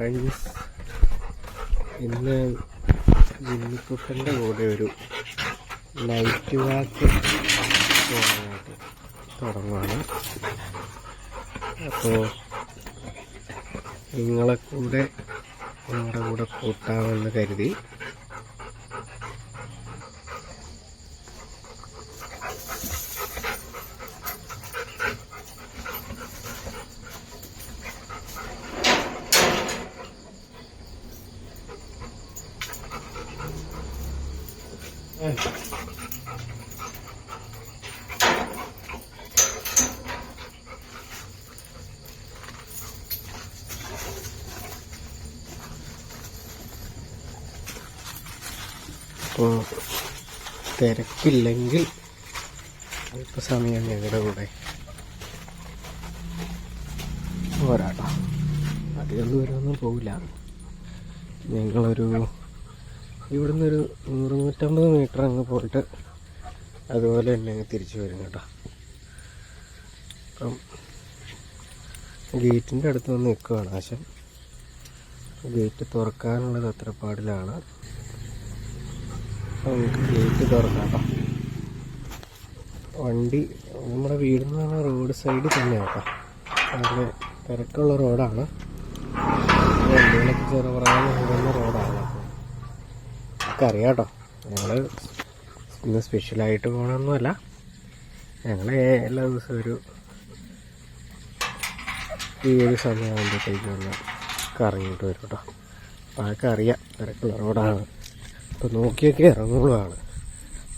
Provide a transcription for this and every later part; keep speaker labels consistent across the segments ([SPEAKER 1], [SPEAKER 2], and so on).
[SPEAKER 1] Friends, ഇന്ന് ജിമ്മിക്കുട്ടൻ്റെ കൂടെ ഒരു നൈറ്റ് വാക്ക് പോകാനായിട്ട് തുടങ്ങുകയാണ്. അപ്പോൾ നിങ്ങളെ കൂടെ നിങ്ങളുടെ കൂടെ കൂട്ടാമെന്ന് കരുതി. അപ്പോൾ തിരക്കില്ലെങ്കിൽ അല്പസമയം ഞങ്ങളുടെ കൂടെ പോരാട്ടോ. അധികം ദൂരമൊന്നും പോവില്ല. ഞങ്ങളൊരു ഇവിടുന്ന് ഒരു 100-150 മീറ്റർ അങ്ങ് പോയിട്ട് അതുപോലെ തന്നെ അങ്ങ് തിരിച്ചു വരും കേട്ടോ. അപ്പം ഗേറ്റിൻ്റെ അടുത്ത് വന്ന് നിൽക്കുകയാണ് ആശൻ. ഗേറ്റ് തുറക്കാനുള്ളത് തത്രപ്പാടിലാണ്. നമുക്ക് ഗേറ്റ് തുറക്കാം കേട്ടോ. വണ്ടി നമ്മുടെ വീടിൽ നിന്ന് പറഞ്ഞാൽ റോഡ് സൈഡിൽ തന്നെ കേട്ടോ. വളരെ തിരക്കുള്ള റോഡാണ്. വണ്ടികളൊക്കെ ചെറുപറാന്ന് പോകുന്ന റോഡാണ്. അപ്പോൾ അറിയാം കേട്ടോ, ഞങ്ങൾ ഇന്ന് സ്പെഷ്യലായിട്ട് പോകണമെന്നല്ല, ഞങ്ങൾ എല്ലാ ദിവസവും ഈ ഒരു സമയമാകുമ്പോഴത്തേക്ക് ഒന്ന് കറങ്ങിയിട്ട് വരും കേട്ടോ. അപ്പോൾ അതൊക്കെ അറിയാം, തിരക്കുള്ള റോഡാണ്. അപ്പോൾ നോക്കിയൊക്കെ ഇറങ്ങുള്ളതാണ്.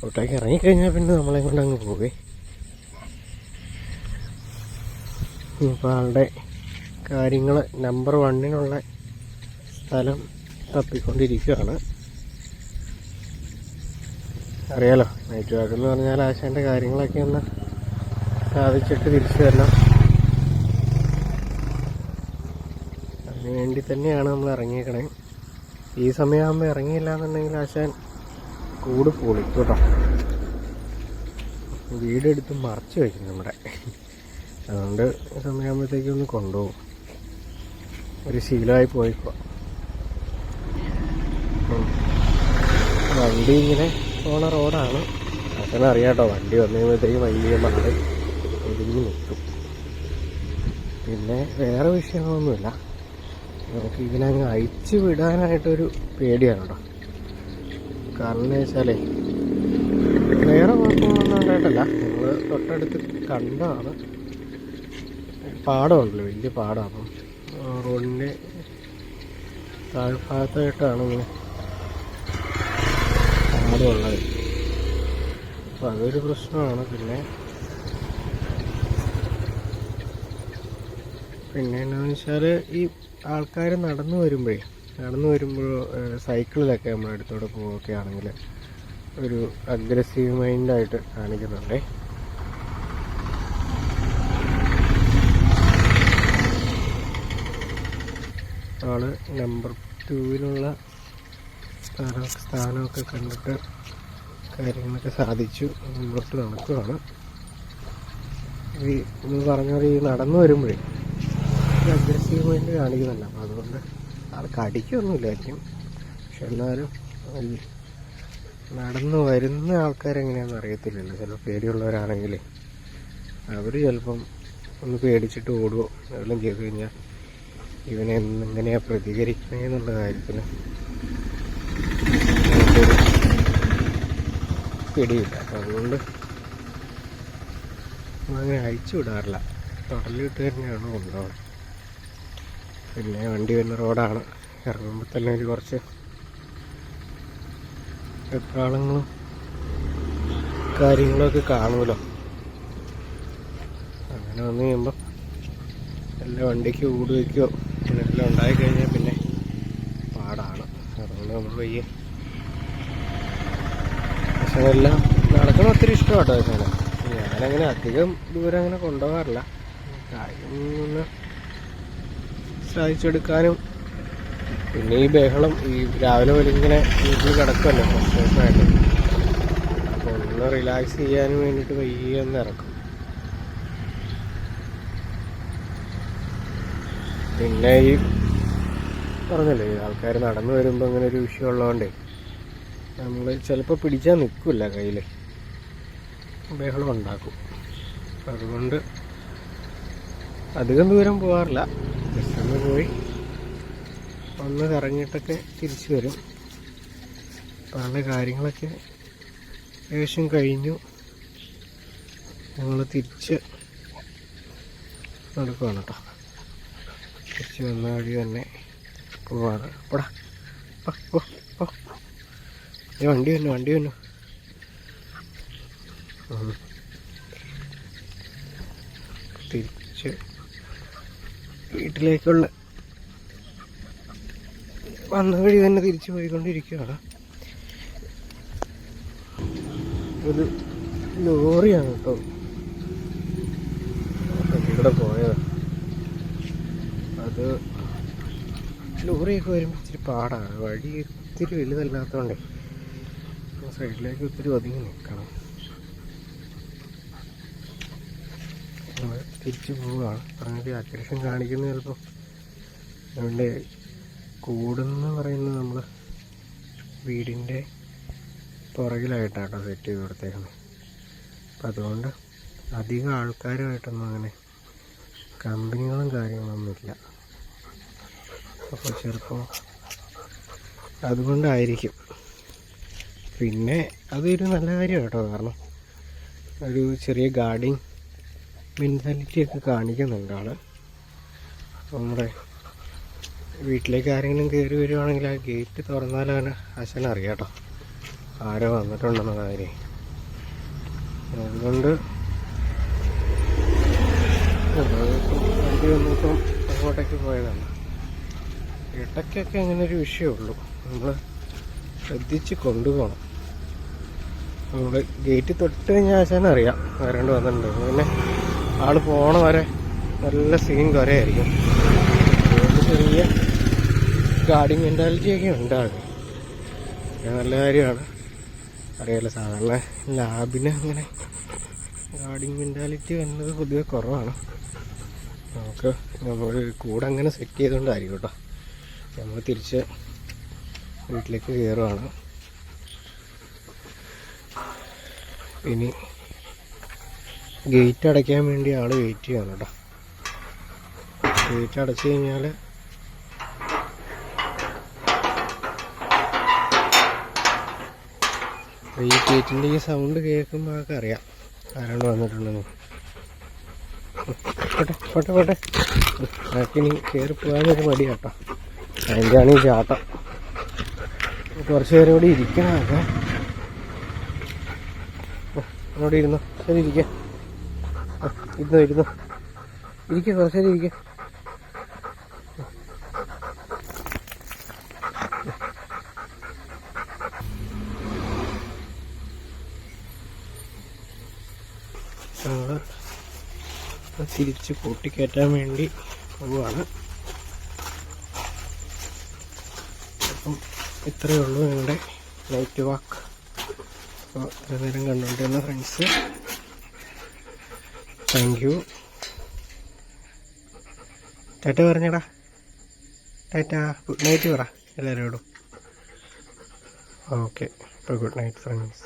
[SPEAKER 1] റോട്ടേക്ക് ഇറങ്ങിക്കഴിഞ്ഞാൽ പിന്നെ നമ്മളെ കൊണ്ട് അങ്ങ് പോവേ. ഇപ്പോൾ ആളുടെ കാര്യങ്ങൾ നമ്പർ 1 സ്ഥലം തപ്പിക്കൊണ്ടിരിക്കുകയാണ്. അറിയാലോ, നൈറ്റ് വാക്ക് എന്ന് പറഞ്ഞാൽ ആശാൻ്റെ കാര്യങ്ങളൊക്കെ ഒന്ന് സാധിച്ചിട്ട് തിരിച്ചു വരണം. അതിന് വേണ്ടി തന്നെയാണ് നമ്മൾ ഇറങ്ങിയേക്കണേ. ഈ സമയമാകുമ്പോൾ ഇറങ്ങിയില്ല എന്നുണ്ടെങ്കിൽ ആശാൻ കൂട് പൊളിക്കും കേട്ടോ. വീടെടുത്ത് മറച്ചു വയ്ക്കും നമ്മുടെ. അതുകൊണ്ട് ഈ സമയമാകുമ്പോഴത്തേക്കൊന്ന് കൊണ്ടുപോകും. ഒരു ശീലമായി പോയിക്കോ. വണ്ടി ഇങ്ങനെ പോണ റോഡാണ്. ആശാനറിയാം കേട്ടോ, വണ്ടി വന്നു കഴിയുമ്പോഴത്തേക്ക് വലിയ മാറി ഒതുങ്ങി നിൽക്കും. പിന്നെ വേറെ വിഷയങ്ങളൊന്നുമില്ല. നമുക്ക് ഇതിനെ അങ്ങ് അയച്ചു വിടാനായിട്ടൊരു പേടിയാണ് കേട്ടോ. കാരണം എന്ന് വെച്ചാലേ വേറെ കുഴപ്പമൊന്നും ഉണ്ടായിട്ടല്ല, ഞങ്ങൾ തൊട്ടടുത്ത് കണ്ടതാണ്. പാടമുണ്ടല്ലോ, വലിയ പാടം. അപ്പം റോഡിൻ്റെ താഴ്ഭാഗത്തായിട്ടാണ് ഇങ്ങനെ പാടമുള്ളത്. അപ്പം അതൊരു പ്രശ്നമാണ്. പിന്നെ എന്താണെന്ന് വെച്ചാൽ ഈ ആൾക്കാർ നടന്നു വരുമ്പോൾ സൈക്കിളിലൊക്കെ നമ്മുടെ അടുത്തോടെ പോവുകയൊക്കെ ആണെങ്കിൽ ഒരു അഗ്രസീവ് മൈൻഡായിട്ട് കാണിക്കുന്നുണ്ടേ. ആള് നമ്പർ 2 സ്ഥാനമൊക്കെ കണ്ടിട്ട് കാര്യങ്ങളൊക്കെ സാധിച്ചു മുമ്പോട്ട് നടക്കുകയാണ്. എന്ന് പറഞ്ഞാൽ ഈ നടന്നു വരുമ്പോഴേ അഗ്രസീവ് മൈൻഡ് കാണിക്കുന്നുണ്ട്. അപ്പം അതുകൊണ്ട് ആൾക്ക് അടിക്കൊന്നുമില്ലായിരിക്കും. പക്ഷെ എന്നാലും നടന്നു വരുന്ന ആൾക്കാരെങ്ങനെയാണെന്ന് അറിയത്തില്ലല്ലോ. ചിലപ്പോൾ പേടിയുള്ളവരാണെങ്കിൽ അവർ ചിലപ്പം ഒന്ന് പേടിച്ചിട്ട് ഓടുകയോ എല്ലാം ചെയ്തു കഴിഞ്ഞാൽ ഇവനെ എങ്ങനെയാണ് പ്രതികരിക്കണേന്നുള്ള കാര്യത്തിൽ നമുക്കൊരു പിടിയില്ല. അപ്പം അതുകൊണ്ട് അങ്ങനെ അഴിച്ചു വിടാറില്ല. തുടലിട്ട് തന്നെയാണ് കൊണ്ടുപോകുന്നത്. പിന്നെ വണ്ടി വരുന്ന റോഡാണ്. ഇറങ്ങുമ്പോൾ തന്നെ ഒരു കുറച്ച് വെപ്രാളങ്ങളും കാര്യങ്ങളൊക്കെ കാണുമല്ലോ. അങ്ങനെ വന്നു കഴിയുമ്പോൾ എല്ലാ വണ്ടിക്ക് ഊട് വയ്ക്കുകയോ അങ്ങനെയെല്ലാം ഉണ്ടായിക്കഴിഞ്ഞാൽ പിന്നെ പാടാണ്. അതുകൊണ്ട് നമ്മൾ പയ്യെ പക്ഷേ എല്ലാം നടക്കണം. ഒത്തിരി ഇഷ്ടമാട്ടോ പക്ഷേ ഞാനങ്ങനെ അധികം ദൂരം അങ്ങനെ കൊണ്ടുപോകാറില്ല. കാര്യം ഒന്ന് സാധിച്ചെടുക്കാനും പിന്നെ ഈ ബഹളം ഈ രാവിലെ പോലെ ഇങ്ങനെ വീട്ടിൽ കിടക്കുമല്ലോ ഫ്രസ്ട്രേഷനായിട്ട്. അപ്പോൾ ഒന്ന് റിലാക്സ് ചെയ്യാനും വേണ്ടിയിട്ട് പയ്യെ ഒന്ന് ഇറക്കും. പിന്നെ ഈ പറഞ്ഞല്ലേ ആൾക്കാർ നടന്നു വരുമ്പോൾ അങ്ങനെ ഒരു വിഷയം ഉള്ളതുകൊണ്ടേ നമ്മൾ ചിലപ്പോൾ പിടിച്ചാൽ നിൽക്കില്ല കയ്യിൽ, ബഹളം ഉണ്ടാക്കും. അപ്പം അതുകൊണ്ട് അധികം ദൂരം പോകാറില്ല, ജസ്റ്റ് ഒന്ന് പോയി ഒന്ന് കറങ്ങിയിട്ടൊക്കെ തിരിച്ചു വരും. പല കാര്യങ്ങളൊക്കെ ഏകദേശം കഴിഞ്ഞു. ഞങ്ങൾ തിരിച്ച് നടക്കുവാണ് കേട്ടോ. തിരിച്ച് വന്ന വഴി തന്നെ പോവാണ്. പോടാ വണ്ടി വന്നു. തിരിച്ച് വീട്ടിലേക്കുള്ള വന്ന വഴി തന്നെ തിരിച്ചു പോയിക്കൊണ്ടിരിക്കുകയാണ്. ഒരു ലോറിയാണ് കേട്ടോ ഇവിടെ പോയത്. അത് ലോറിയൊക്കെ വരുമ്പോൾ ഇച്ചിരി പാടാണ്, വഴി ഒത്തിരി വലുതല്ലാത്തതുകൊണ്ടേ സൈഡിലേക്ക് ഒത്തിരി ഒതുങ്ങി നിൽക്കണം. നമ്മൾ തിരിച്ചു പോവുകയാണ്. പറഞ്ഞിട്ട് അത്യാവശ്യം കാണിക്കുന്നത് ചിലപ്പോൾ അതുകൊണ്ട് കൂടെന്ന് പറയുന്നത് നമ്മൾ വീടിൻ്റെ പുറകിലായിട്ടാട്ടോ സെറ്റ് ചെയ്ത് കൊടുത്തേക്കുന്നത്. അപ്പം അതുകൊണ്ട് അധികം ആൾക്കാരുമായിട്ടൊന്നും അങ്ങനെ കമ്പനികളും കാര്യങ്ങളൊന്നുമില്ല. അപ്പോൾ ചിലപ്പോൾ അതുകൊണ്ടായിരിക്കും. പിന്നെ അതൊരു നല്ല കാര്യമാണ് കേട്ടോ, കാരണം ഒരു ചെറിയ ഗാർഡിങ് മെൻറ്റാലിറ്റിയൊക്കെ കാണിക്കുന്നുണ്ട് ആൾ. നമ്മുടെ വീട്ടിലേക്ക് ആരെങ്കിലും കയറി വരുവാണെങ്കിൽ ആ ഗേറ്റ് തുറന്നാലാണ് അച്ഛനറിയാം കേട്ടോ ആരോ വന്നിട്ടുണ്ടെന്നുള്ള കാര്യം. അതുകൊണ്ട് വണ്ടി വന്നപ്പം അങ്ങോട്ടേക്ക് പോയതാണ്. ഇടയ്ക്കൊക്കെ അങ്ങനെ ഒരു വിഷയമുള്ളൂ, നമ്മൾ ശ്രദ്ധിച്ച് കൊണ്ടുപോകണം. നമ്മൾ ഗേറ്റ് തൊട്ട് കഴിഞ്ഞാൽ ആശാനറിയാം ആരാണ്ട് വന്നിട്ടുണ്ട്. പിന്നെ ആൾ പോണ വരെ നല്ല സീൻ കുറയായിരിക്കും. അതുകൊണ്ട് ചെറിയ ഗാർഡിങ് മെൻറ്റാലിറ്റിയൊക്കെ ഉണ്ടാകും. നല്ല കാര്യമാണ്. അറിയാലോ സാധാരണ ലാബിന് അങ്ങനെ ഗാർഡിങ് മെൻറ്റാലിറ്റി വരുന്നത് പൊതുവെ കുറവാണ്. നമുക്ക് നമ്മൾ കൂടെ അങ്ങനെ സെറ്റ് ചെയ്തുകൊണ്ടായിരിക്കും കേട്ടോ. നമ്മൾ തിരിച്ച് വീട്ടിലേക്ക് കയറുകയാണ്. ഇനി ഗേറ്റ് അടയ്ക്കാൻ വേണ്ടി ആൾ വെയിറ്റ് ചെയ്യണം കേട്ടോ. ഗേറ്റ് അടച്ചു കഴിഞ്ഞാൽ ഈ ഗേറ്റിൻ്റെ ഈ സൗണ്ട് കേൾക്കുമ്പോൾ ആൾക്ക് അറിയാം ആരാണ്ട് വന്നിട്ടുണ്ടെന്ന്. പോട്ടെ ആക്കിനി കയറി പോകാനൊരു മടി കേട്ടോ. അതിൻ്റെയാണ് ഈ ചാട്ടം. കുറച്ച് നേരം കൂടി ഇരിക്കണമൊക്കെ. അവിടെ ഇരുന്നോ, ശരി ഇരിക്കാം. ഇരുന്നോ ഇരിക്കുക, കുറച്ച് നേരം ഇരിക്കുക. തിരിച്ച് കൂട്ടിക്കയറ്റാൻ വേണ്ടി പോവുകയാണ്. അപ്പം ഇത്രയേ ഉള്ളൂ ഞങ്ങളുടെ നൈറ്റ് വാക്ക്. അപ്പോൾ ഇത്ര നേരം കണ്ടുകൊണ്ടിരുന്ന ഫ്രണ്ട്സ്, താങ്ക് യു. ടാറ്റ പറഞ്ഞടാ, ടാറ്റ, ഗുഡ് നൈറ്റ് പറ എല്ലാവരോടും. ഓക്കെ, അപ്പോൾ ഗുഡ് നൈറ്റ് ഫ്രണ്ട്സ്.